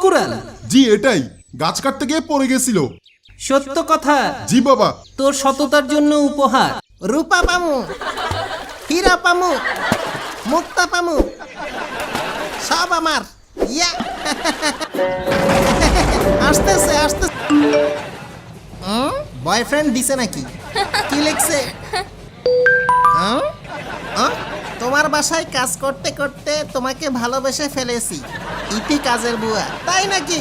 কুড়াল? জি এটাই, গাছ কাটতে গিয়ে পড়ে গেছিল। সত্য কথা? জি বাবা। তোর সততার জন্য উপহার। রূপা পামু, হীরা পামু, মুক্তা পামু, সব আমার। ইয়া আসতেছে আসতেছে। বয়ফ্রেন্ড দিছে নাকি? কি লিখছে? তোমার বাসায় কাজ করতে করতে তোমাকে ভালোবেসে ফেলেছি, ইতি কাজের বুয়া। তাই নাকি?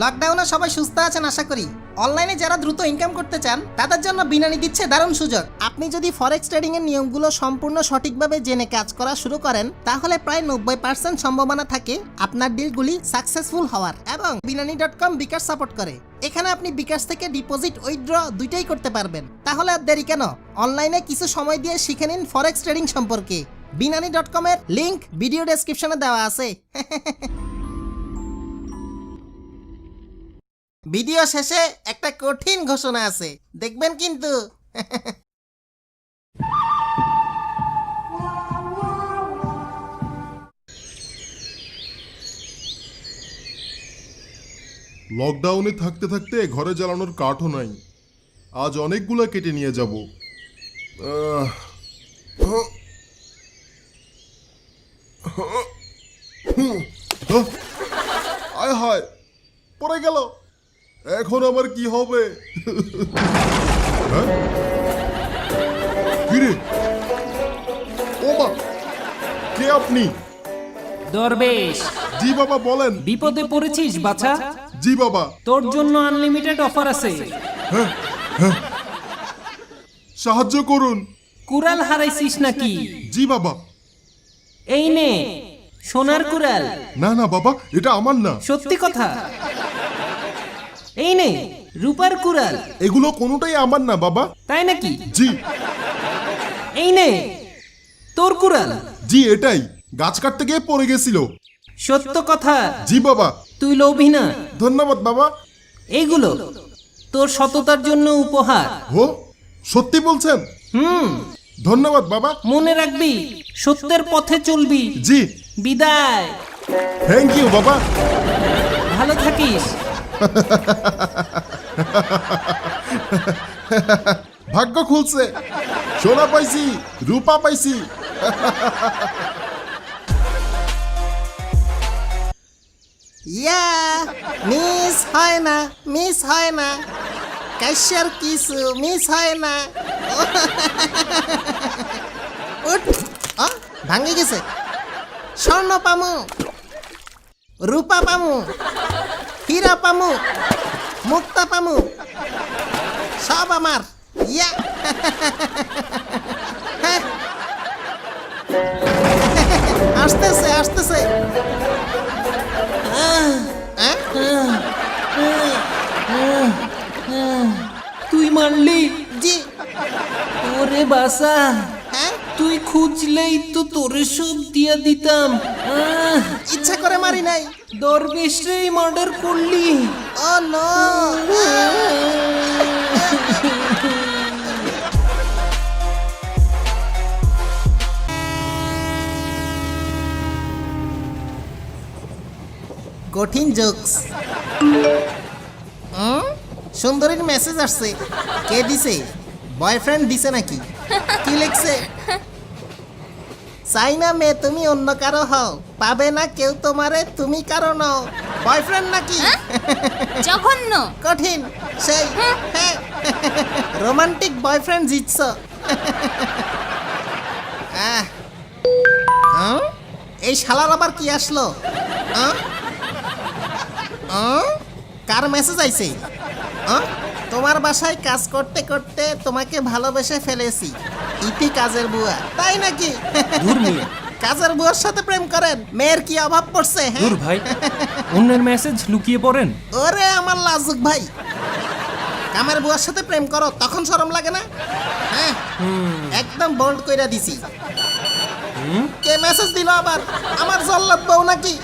লকডাউনে সবাই সুস্থ আছেন আশা করি। অনলাইনে যারা দ্রুত ইনকাম করতে চান তাদের জন্য বিনানি দিচ্ছে দারুণ সুযোগ। আপনি যদি ফরেক্স ট্রেডিং এর নিয়মগুলো সম্পূর্ণ সঠিকভাবে জেনে কাজ করা শুরু করেন তাহলে প্রায় 90% সম্ভাবনা থাকে আপনার ডিলগুলি সাকসেসফুল হওয়ার। এবং binani.com বিকাশ সাপোর্ট করে। এখানে আপনি বিকাশ থেকে ডিপোজিট উইথড্র দুইটাই করতে পারবেন। তাহলে আর দেরি কেন? অনলাইনে কিছু সময় দিয়ে শিখে নিন ফরেক্স ট্রেডিং সম্পর্কে। binani.com এর লিংক ভিডিও ডেসক্রিপশনে দেওয়া আছে। ভিডিও শেষে একটা কঠিন ঘোষণা আছে, দেখবেন কিন্তু। লকডাউনে থাকতে থাকতে ঘরে জ্বালানোর কাঠও নাই, আজ অনেকগুলো কেটে নিয়ে যাব। আয় হায়, পড়ে গেল, এখন আমার কি হবে? কিরে ও মা, কে আপনি? দরবেশ। জি বাবা বলেন। বিপদে পড়েছিস বাছা? জি বাবা। তোর জন্য আনলিমিটেড অফার আছে। সাহায্য করুন। কুড়াল হারাইছিস নাকি? জি বাবা। এই নে সোনার কুড়াল। না না বাবা, এটা আমার না। সত্যি কথা? এই নে রূপার কুড়াল। এগুলো কোনোটাই আমার না বাবা। তাই নাকি? জি। এই নে তোর কুড়াল। জি এটাই, গাছ কাটতে গিয়ে পড়ে গেছিল। সত্য কথা? জি বাবা। তুই লোভী না। ধন্যবাদ বাবা। এইগুলো তোর সততার জন্য উপহার। হো, সত্যি বলছেন? ধন্যবাদ বাবা। মনে রাখবি, সত্যের পথে চলবি। জি। বিদায়। থ্যাংক ইউ বাবা। ভালো থাকিস। ভাগ্য খুলছে, সোনা পাইছি, রূপা পাইছি। ইয়া মিস হয় না, মিস হয় না, কাইসার কিছু মিস হয় না। উঠ, ভাঙে গেছে। স্বর্ণ পামু, রূপা পামু, হীরা পামু, মুক্তা পামু, সব আমার। ইয়া আসতেছে আসতেছে। তুই মারলি? জি। ওরে বাসা, তুই খুঁজলেই তো তোরে সব দিয়া দিতাম। ইচ্ছা করে মারি নাই। দরবেশরেই মার্ডার করলি। ও নো। কঠিন জোকস। সুন্দরীর মেসেজ আসছে। কে দিছে? বয়ফ্রেন্ড দিছে নাকি? কি লিখছে? চাই না মেয়ে তুমি অন্য কারো হও, পাবে না কেউ তোমারে, তুমি কারো নও। বয়ফ্রেন্ড নাকি? জঘন্য। কঠিন সেই। রোমান্টিক বয়ফ্রেন্ড জিতছ। এই শালার আবার কি আসলো? কার মেসেজ আইছে? তোমার বাসায় কাজ করতে করতে তোমাকে ভালোবেসে ফেলেছি, ইতি কাজের বুয়া। তাই নাকি? কাজের বুয়ার সাথে প্রেম করেন? মেয়ের কি অভাব পড়ছে? দূর ভাই, অন্যের মেসেজ লুকিয়ে পড়েন। ওরে আমার লাজুক ভাই, কামের বুয়ার সাথে প্রেম করো তখন শরম লাগে না? হ্যাঁ, একদম বোল্ড কইরা দিছি। কে মেসেজ দিল আবার? আমার জল্লাদ বউ নাকি?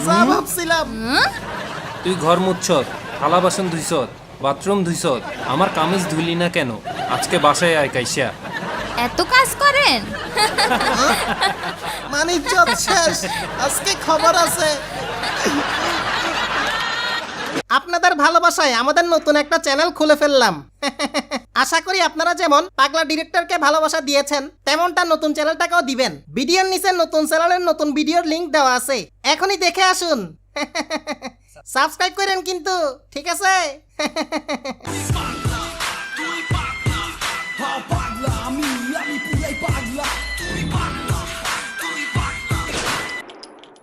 যা ভাবছিলাম। তুই ঘর মুচ্ছত, থালা বাসন ধুইছত, বাথরুম ধুইছত, আমার কামিজ ধুইলি না কেন? আজকে বাসায় আয় কাইসা। এত কাজ করেন? মানিজ্জত শেষ, আজকে খবর আছে। আপনাদের ভালোবাসায় আমাদের নতুন একটা চ্যানেল খুলে ফেললাম। আশা করি আপনারা যেমন পাগলা ডিরেক্টরকে ভালোবাসা দিয়েছেন তেমনটা নতুন চ্যানেলটাকেও দিবেন। ভিডিওর নিচে নতুন চ্যানেলের নতুন ভিডিওর লিংক দেওয়া আছে, এখনই দেখে আসুন। সাবস্ক্রাইব করেন কিন্তু, ঠিক আছে?